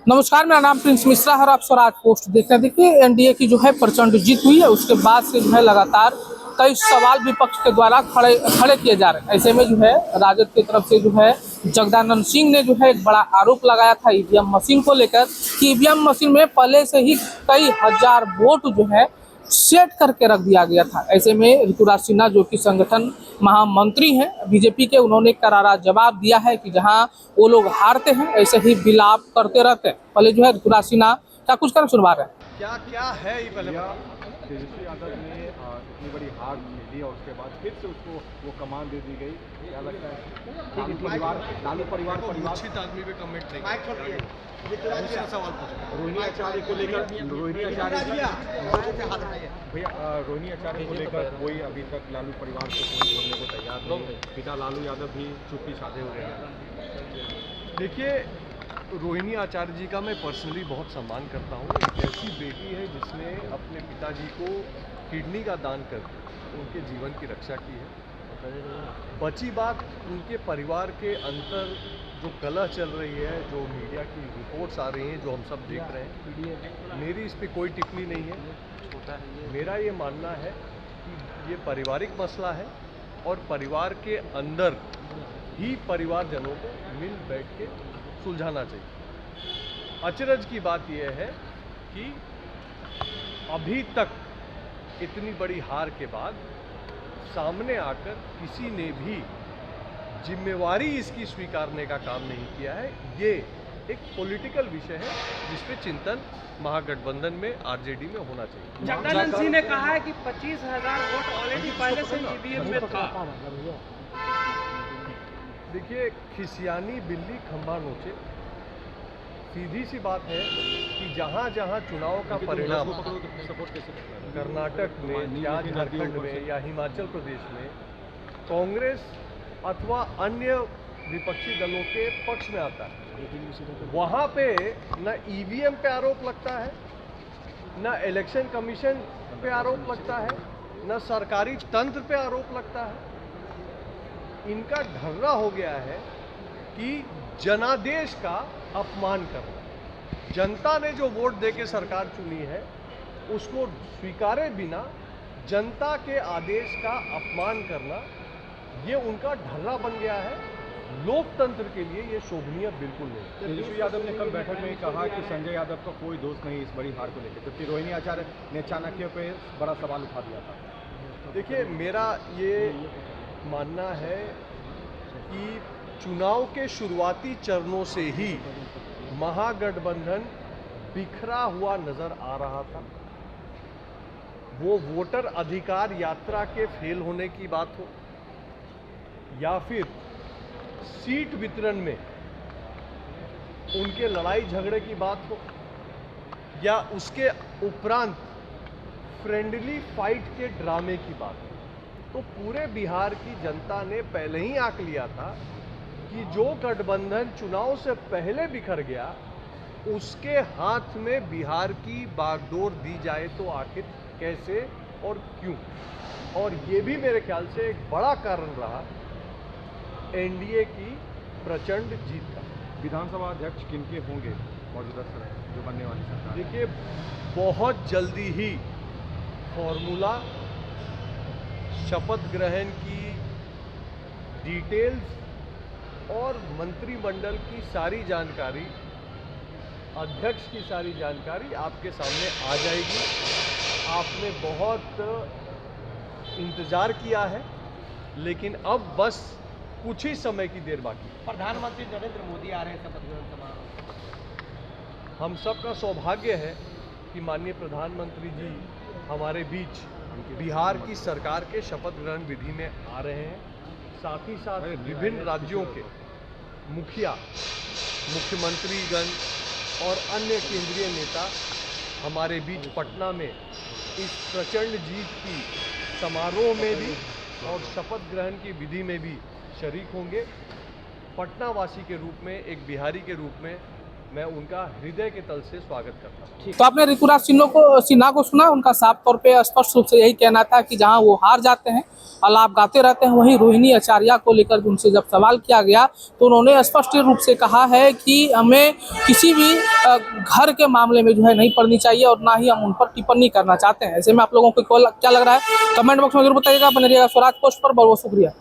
नमस्कार, मेरा नाम प्रिंस मिश्रा है और आप स्वराज पोस्ट देख रहे हैं। देखिए, एनडीए की जो है प्रचंड जीत हुई है, उसके बाद से जो है लगातार कई सवाल विपक्ष के द्वारा खड़े खड़े किए जा रहे हैं। ऐसे में जो है राजद की तरफ से जो है जगदानंद सिंह ने जो है एक बड़ा आरोप लगाया था ईवीएम मशीन को लेकर कि ईवीएम मशीन में पहले से ही कई हजार वोट जो है सेट करके रख दिया गया था। ऐसे में ऋतुराज सिन्हा जो कि संगठन महामंत्री हैं बीजेपी के, उन्होंने करारा जवाब दिया है कि जहां वो लोग हारते हैं ऐसे ही विलाप करते रहते हैं। पहले जो है ऋतुराज सिन्हा क्या कुछ कर सुनवा रहे हैं। क्या क्या है ये पहले तेजस्वी यादव ने इतनी बड़ी हार झेली और उसके बाद फिर से उसको वो कमान दे दी गई। क्या लगता है लालू परिवार उचित आदमी पे कमेंट नहीं दूसरा सवाल रोहिणी आचार्य को लेकर रोहिणी आचार्य को लेकर कोई अभी तक लालू परिवार से कोई बोलने को तैयार नहीं है। पिता लालू यादव भी चुप्पी साधे हुए हैं। देखिए, रोहिणी आचार्य जी का मैं पर्सनली बहुत सम्मान करता हूँ। एक ऐसी बेटी है जिसने अपने पिताजी को किडनी का दान कर उनके जीवन की रक्षा की है। बची बात उनके परिवार के अंतर जो कलह चल रही है, जो मीडिया की रिपोर्ट्स आ रही हैं, जो हम सब देख रहे हैं, मेरी इस पर कोई टिप्पणी नहीं है। मेरा ये मानना है कि ये पारिवारिक मसला है और परिवार के अंदर ही परिवारजनों को मिल बैठ के सुलझाना चाहिए। अचरज की बात यह है कि अभी तक इतनी बड़ी हार के बाद सामने आकर किसी ने भी जिम्मेवारी इसकी स्वीकारने का काम नहीं किया है। ये एक पॉलिटिकल विषय है जिस पे चिंतन महागठबंधन में आरजेडी में होना चाहिए। जगदानंद सिंह ने कहा है कि 25,000 वोट ऑलरेडी पहले से ईवीएम में था। देखिए, खिसियानी बिल्ली खंभा नोचे। सीधी सी बात है कि जहाँ जहाँ चुनाव का परिणाम कर्नाटक में या झारखंड में या हिमाचल प्रदेश में कांग्रेस अथवा अन्य विपक्षी दलों के पक्ष में आता है, वहाँ पे न ईवीएम पे आरोप लगता है, न इलेक्शन कमीशन पे आरोप लगता है, न सरकारी तंत्र पे आरोप लगता है। इनका ढर्रा हो गया है कि जनादेश का अपमान करना। जनता ने जो वोट देके सरकार चुनी है उसको स्वीकारे बिना जनता के आदेश का अपमान करना, ये उनका ढर्रा बन गया है। लोकतंत्र के लिए ये शोभनीय बिल्कुल नहीं। तेजस्वी यादव ने कल बैठक में कहा कि संजय यादव का कोई दोष नहीं इस बड़ी हार को लेकर, जबकि रोहिणी आचार्य ने चाणक्य पे बड़ा सवाल उठा दिया था। देखिए, मेरा ये मानना है कि चुनाव के शुरुआती चरणों से ही महागठबंधन बिखरा हुआ नजर आ रहा था। वो वोटर अधिकार यात्रा के फेल होने की बात हो या फिर सीट वितरण में उनके लड़ाई झगड़े की बात हो या उसके उपरांत फ्रेंडली फाइट के ड्रामे की बात हो, तो पूरे बिहार की जनता ने पहले ही आंक लिया था कि जो गठबंधन चुनाव से पहले बिखर गया उसके हाथ में बिहार की बागडोर दी जाए तो आखिर कैसे और क्यों। और ये भी मेरे ख्याल से एक बड़ा कारण रहा एनडीए की प्रचंड जीत का। विधानसभा अध्यक्ष किनके होंगे मौजूदा जो बनने वाली सरकार? देखिए, बहुत जल्दी ही फॉर्मूला, शपथ ग्रहण की डिटेल्स और मंत्रिमंडल की सारी जानकारी, अध्यक्ष की सारी जानकारी आपके सामने आ जाएगी। आपने बहुत इंतजार किया है, लेकिन अब बस कुछ ही समय की देर बाकी। प्रधानमंत्री नरेंद्र मोदी आ रहे हैं शपथ ग्रहण समारोह। हम सबका सौभाग्य है कि माननीय प्रधानमंत्री जी हमारे बीच बिहार की सरकार के शपथ ग्रहण विधि में आ रहे हैं। साथ ही साथ विभिन्न राज्यों के मुखिया, मुख्यमंत्रीगण और अन्य केंद्रीय नेता हमारे बीच पटना में इस प्रचंड जीत की समारोह में भी और शपथ ग्रहण की विधि में भी शरीक होंगे। पटना वासी के रूप में, एक बिहारी के रूप में मैं उनका हृदय के तल से स्वागत करता हूँ। तो आपने ऋतुराज सिन्हा को सुना, उनका साफ तौर पे स्पष्ट रूप से यही कहना था कि जहां वो हार जाते हैं, आलाप गाते रहते हैं। वहीं रोहिणी आचार्य को लेकर उनसे जब सवाल किया गया तो उन्होंने स्पष्ट रूप से कहा है कि हमें किसी भी घर के मामले में जो है नहीं पड़नी चाहिए और ना ही हम उन पर टिप्पणी करना चाहते हैं। ऐसे में आप लोगों को क्या लग रहा है, कमेंट बॉक्स में जरूर बताइएगा। बने रहिएगा स्वराज पोस्ट पर। बहुत बहुत शुक्रिया।